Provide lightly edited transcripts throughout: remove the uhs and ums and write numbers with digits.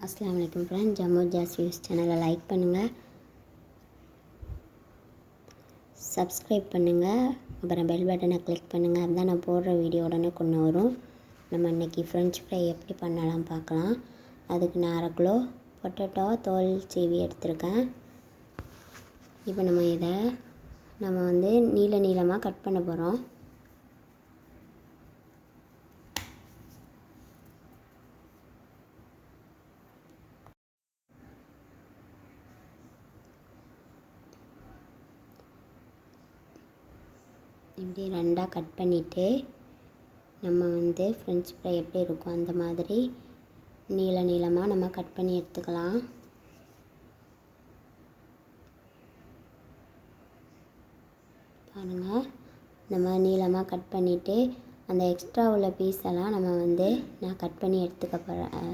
अस्सलाम वालेकुम friends, जम्मुजास views சேனலை லைக் பண்ணுங்கள், சப்ஸ்கிரைப் பண்ணுங்கள், அப்புறம் பெல் பட்டனை கிளிக் பண்ணுங்கள். அதுதான் நான் போடுற வீடியோ உடனே கொண்டு வரும். நம்ம இன்றைக்கி ஃப்ரெஞ்ச் ஃப்ரை எப்படி பண்ணலாம் பார்க்கலாம். அதுக்கு நான் 1/2 கிலோ பொட்டேட்டோ தோல் சீவி எடுத்திருக்கேன். இப்போ நம்ம வந்து நீளமாக கட் பண்ண போகிறோம். இப்படி 2ஆக கட் பண்ணிவிட்டு நம்ம வந்து ஃப்ரெஞ்ச் ஃப்ரை எப்படி இருக்கும் அந்த மாதிரி நீளமாக நம்ம கட் பண்ணி எடுத்துக்கலாம். பாருங்கள், நம்ம நீளமாக கட் பண்ணிவிட்டு அந்த எக்ஸ்ட்ரா உள்ள பீஸ் எல்லாம் நான் கட் பண்ணி எடுத்துக்க போகிறேன்.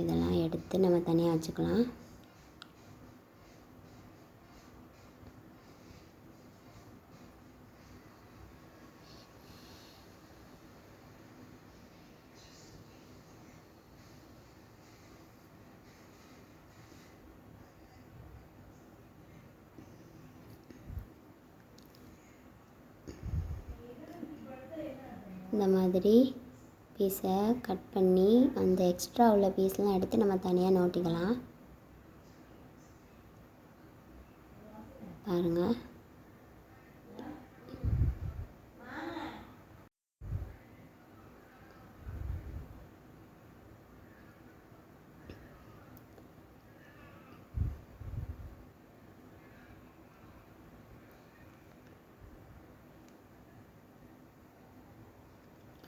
இதெல்லாம் எடுத்து நம்ம தனியாக வச்சுக்கலாம். இந்த மாதிரி பீஸை கட் பண்ணி அந்த எக்ஸ்ட்ரா உள்ள பீஸ்லாம் எடுத்து நம்ம தனியாக நோட்டிக்கலாம். பாருங்கள்,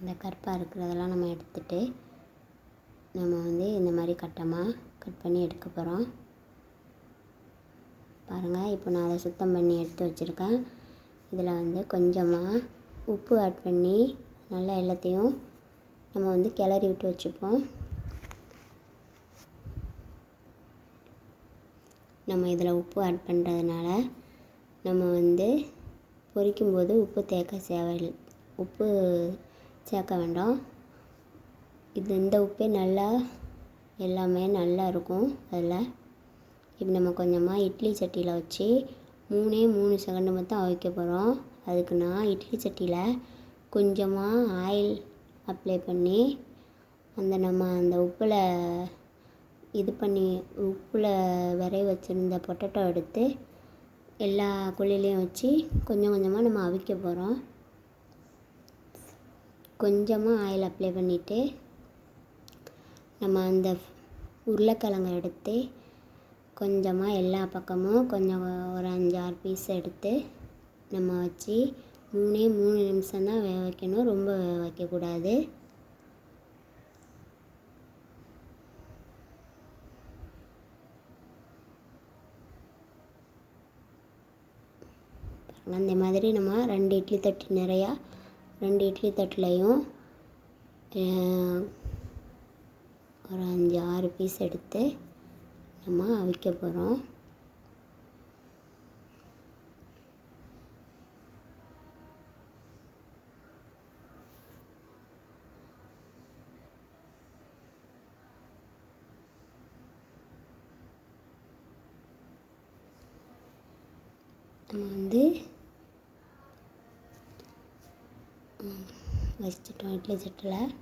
இந்த கருப்பாக இருக்கிறதெல்லாம் நம்ம எடுத்துட்டு நம்ம வந்து இந்த மாதிரி கட்டமாக கட் பண்ணி எடுக்க போகிறோம். பாருங்கள், இப்போ நான் அதை சுத்தம் பண்ணி எடுத்து வச்சுருக்கேன். இதில் வந்து கொஞ்சமாக உப்பு ஆட் பண்ணி நல்லா எல்லாத்தையும் நம்ம வந்து கிளறி விட்டு வச்சுப்போம். நம்ம இதில் உப்பு ஆட் பண்ணுறதுனால நம்ம வந்து பொரிக்கும்போது உப்பு சேர்க்க வேண்டாம். இந்த உப்பே எல்லாமே நல்லா இருக்கும் அதில். இப்போ நம்ம கொஞ்சமாக இட்லி சட்டியில் வச்சு 3 செகண்டு மட்டும் அவிக்க போகிறோம். அதுக்கு நான் இட்லி சட்டியில் கொஞ்சமாக ஆயில் அப்ளை பண்ணி அந்த உப்பில் விரைய வச்சுருந்த பொட்டேட்டோ எடுத்து எல்லா குழிலையும் வச்சு கொஞ்சமாக நம்ம அவிக்க போகிறோம். கொஞ்சமாக ஆயில் அப்ளை பண்ணிவிட்டு நம்ம அந்த உருளைக்கிழங்கை எடுத்து கொஞ்சமாக எல்லா பக்கமும் கொஞ்சம் ஒரு 5-6 பீஸ் எடுத்து நம்ம வச்சு 3 நிமிஷம் தான் வேக வைக்கணும், ரொம்ப வேக வைக்கக்கூடாது. அந்த மாதிரி நம்ம 2 இட்லி தட்டு நிறையா 2 இட்லி தட்டுலையும் ஒரு 5-6 பீஸ் எடுத்து நம்ம அவிக்க போகிறோம். நம்ம வந்து வச்சுட்டோம். இட்லி சட்டியில்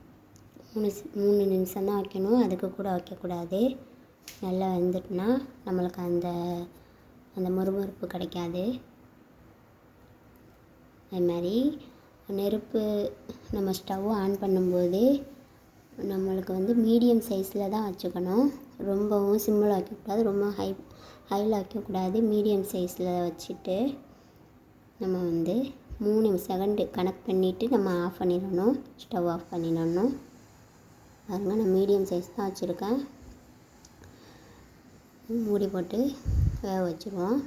3 நிமிஷம் தான் வைக்கணும், அதுக்கு கூட வைக்கக்கூடாது. நல்லா வெந்துட்டுனா நம்மளுக்கு அந்த மொறுமொறுப்பு கிடைக்காது. அது மாதிரி நெருப்பு நம்ம ஸ்டவ் ஆன் பண்ணும்போது நம்மளுக்கு வந்து மீடியம் சைஸில் தான் வச்சுக்கணும். ரொம்பவும் சிம்மில் வைக்கக்கூடாது, ரொம்ப ஹையில் வைக்கக்கூடாது. மீடியம் சைஸில் வச்சுட்டு நம்ம வந்து 3 செகண்டு கனெக்ட் பண்ணிவிட்டு நம்ம ஆஃப் பண்ணிடணும், ஸ்டவ் ஆஃப் பண்ணிடணும். பாருங்க, நான் மீடியம் சைஸ் தான் வச்சுருக்கேன். மூடி போட்டு வேக வச்சுருவோம்.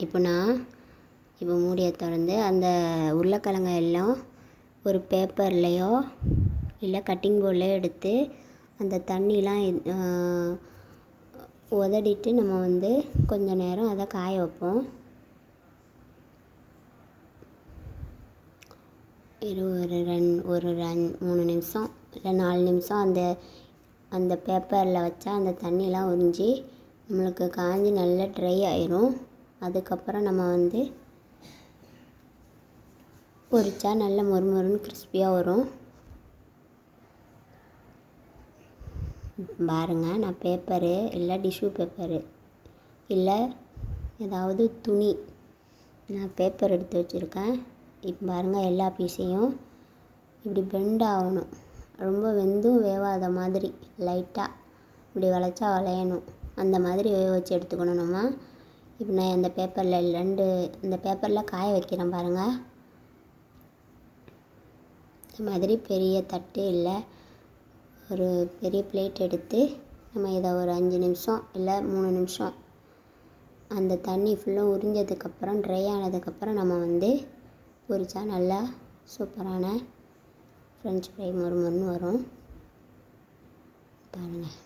இப்போ மூடியை திறந்து அந்த உருளைக்கிழங்கை எல்லாம் ஒரு பேப்பர்லேயோ இல்லை கட்டிங் போர்ட்லேயோ எடுத்து அந்த தண்ணிலாம் உதடிட்டு நம்ம வந்து கொஞ்ச நேரம் அதை காய வைப்போம். ஒரு 3 நிமிஷம் இல்லை 4 நிமிஷம் அந்த பேப்பரில் வச்சா அந்த தண்ணிலாம் உறிஞ்சி நம்மளுக்கு காஞ்சி நல்லா ட்ரை ஆயிரும். அதுக்கப்புறம் நம்ம வந்து பொரிச்சா நல்ல மொறுமொறுன்னு கிறிஸ்பியாக வரும். பாருங்கள், நான் பேப்பரு இல்லை டிஷ்யூ பேப்பரு இல்லை ஏதாவது துணி நான் பேப்பர் எடுத்து வச்சுருக்கேன். இப்போ பாருங்கள், எல்லா பீஸையும் இப்படி பெண்ட் ஆகணும். ரொம்ப வெந்தும் வேவாத மாதிரி லைட்டாக இப்படி வளைச்சா வளையணும். அந்த மாதிரி வேக வச்சு எடுத்துக்கணும் நம்ம. இப்போ நான் அந்த பேப்பரில் இந்த பேப்பரில் காய வைக்கிறேன் பாருங்கள். இந்த மாதிரி பெரிய தட்டு இல்லை ஒரு பெரிய பிளேட் எடுத்து நம்ம இதை ஒரு 5 நிமிஷம் இல்லை 3 நிமிஷம் அந்த தண்ணி ஃபுல்லாக உறிஞ்சதுக்கப்புறம் ட்ரை ஆனதுக்கப்புறம் நம்ம வந்து பொரிச்சா நல்லா சூப்பரான ஃப்ரெஞ்ச் ஃப்ரை மொறுமொறுன்னு வரும். பாருங்கள்,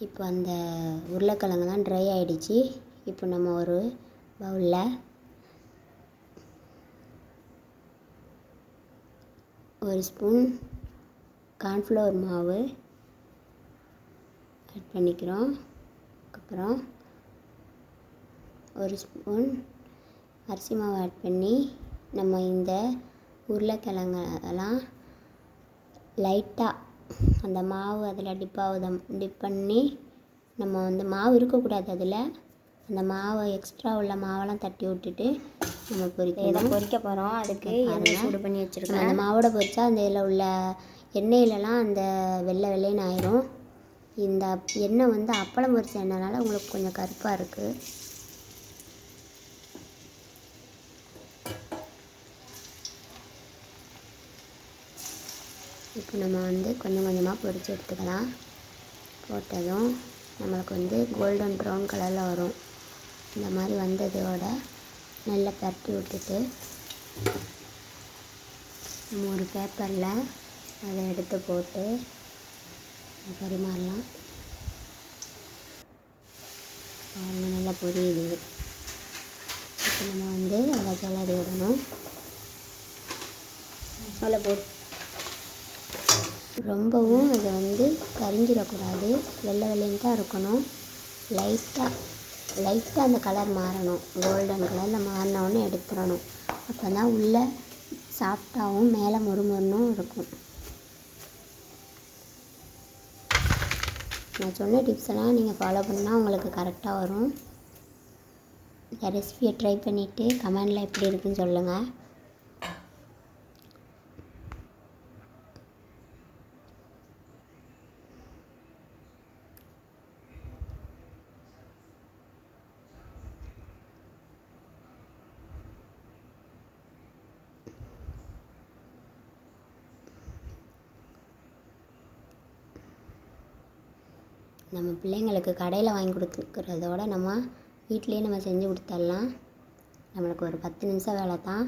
இப்போ அந்த உருளைக்கிழங்குலாம் ட்ரை ஆகிடுச்சு. இப்போ நம்ம ஒரு பவுலில் ஒரு ஸ்பூன் கார்ன்ஃப்ளவர் மாவு ஆட் பண்ணிக்கிறோம். அதுக்கப்புறம் ஒரு ஸ்பூன் அரிசி மாவு ஆட் பண்ணி நம்ம இந்த உருளைக்கிழங்கெல்லாம் லைட்டாக அந்த மாவு அதில் டிப் பண்ணி நம்ம வந்து மாவு இருக்கக்கூடாது. அதில் அந்த மாவை எக்ஸ்ட்ரா உள்ள மாவெல்லாம் தட்டி விட்டுட்டு நம்ம பொரிக்க போகிறோம். அதுக்கு எண்ணெய் சூடு பண்ணி வச்சுருக்கோம். அந்த மாவோட பொரிச்சா அந்த இதில் உள்ள எண்ணெயிலலாம் அந்த வெள்ளைன்னு ஆயிரும். இந்த எண்ணெய் வந்து அப்பளம் பொரிச்ச எண்ணெய்னால உங்களுக்கு கொஞ்சம் கருப்பாக இருக்குது. இப்போ நம்ம வந்து கொஞ்சம் கொஞ்சமாக பொரித்து எடுத்துக்கலாம். போட்டதும் நம்மளுக்கு வந்து கோல்டன் ப்ரௌன் கலரில் வரும். இந்த மாதிரி வந்ததோட நல்லா பரட்டி விட்டுட்டு நம்ம ஒரு பேப்பரில் அதை எடுத்து போட்டு பரிமாறலாம். நல்லா பொரியுது. இப்போ நம்ம வந்து அதை கிளறி விடணும். அதில் போட்டு ரொம்பவும் அதை வந்து கரிஞ்சிடக்கூடாது. வெள்ளைன்னு தான் இருக்கணும். லைட்டாக அந்த கலர் மாறணும். கோல்டன் கலரில் மாறினோன்னு எடுத்துடணும். அப்போ தான் உள்ளே சாஃப்டாகவும் மேலே மொறுமொறுன்னும் இருக்கும். நான் சொன்ன டிப்ஸ் எல்லாம் நீங்கள் ஃபாலோ பண்ணால் உங்களுக்கு கரெக்டாக வரும். இந்த ரெசிபியை ட்ரை பண்ணிவிட்டு கமெண்டில் எப்படி இருக்குன்னு சொல்லுங்கள். நம்ம பிள்ளைங்களுக்கு கடையில் வாங்கி கொடுத்துக்கிறதோட நம்ம வீட்டிலேயே நம்ம செஞ்சு கொடுத்துடலாம். நம்மளுக்கு ஒரு 10 நிமிஷம் வேலை தான்.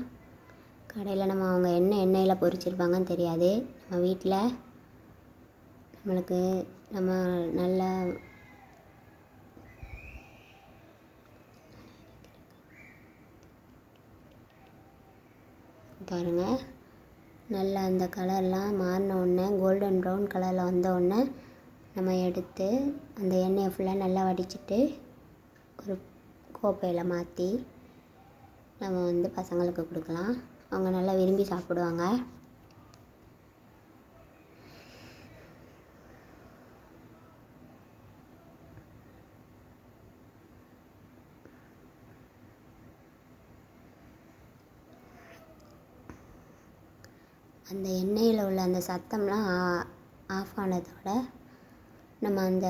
கடையில் நம்ம அவங்க எண்ணெயில் பொரிச்சிருப்பாங்கன்னு தெரியாது. நம்ம வீட்டில் நம்மளுக்கு நம்ம நல்லா பாருங்கள், நல்லா அந்த கலர்லாம் மாறின உடனே கோல்டன் ப்ரௌன் கலரில் வந்த உடனே நம்ம எடுத்து அந்த எண்ணெயை ஃபுல்லாக நல்லா வடிச்சிட்டு ஒரு கோப்பையில் மாற்றி நம்ம வந்து பசங்களுக்கு கொடுக்கலாம். அவங்க நல்லா விரும்பி சாப்பிடுவாங்க. அந்த எண்ணெயில் உள்ள அந்த சத்தம்லாம் ஆஃப் ஆனதோட நம்ம அந்த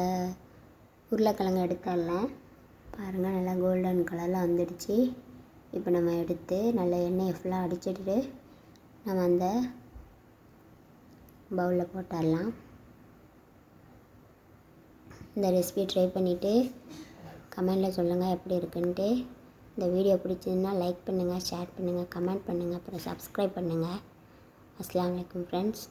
உருளைக்கிழங்கு எடுத்துடலாம். பாருங்கள், நல்லா கோல்டன் கலரில் வந்துடுச்சு. இப்போ நம்ம எடுத்து நல்லா எண்ணெயை ஃபுல்லாக அடிச்சிட்டு நம்ம அந்த பவுலில் போட்டுடலாம். இந்த ரெசிபி ட்ரை பண்ணிவிட்டு கமெண்டில் சொல்லுங்கள் எப்படி இருக்குன்ட்டு. இந்த வீடியோ பிடிச்சதுன்னா லைக் பண்ணுங்கள், ஷேர் பண்ணுங்கள், கமெண்ட் பண்ணுங்கள், அப்புறம் சப்ஸ்கிரைப் பண்ணுங்கள். அஸ்ஸலாமு அலைக்கும் ஃப்ரெண்ட்ஸ்.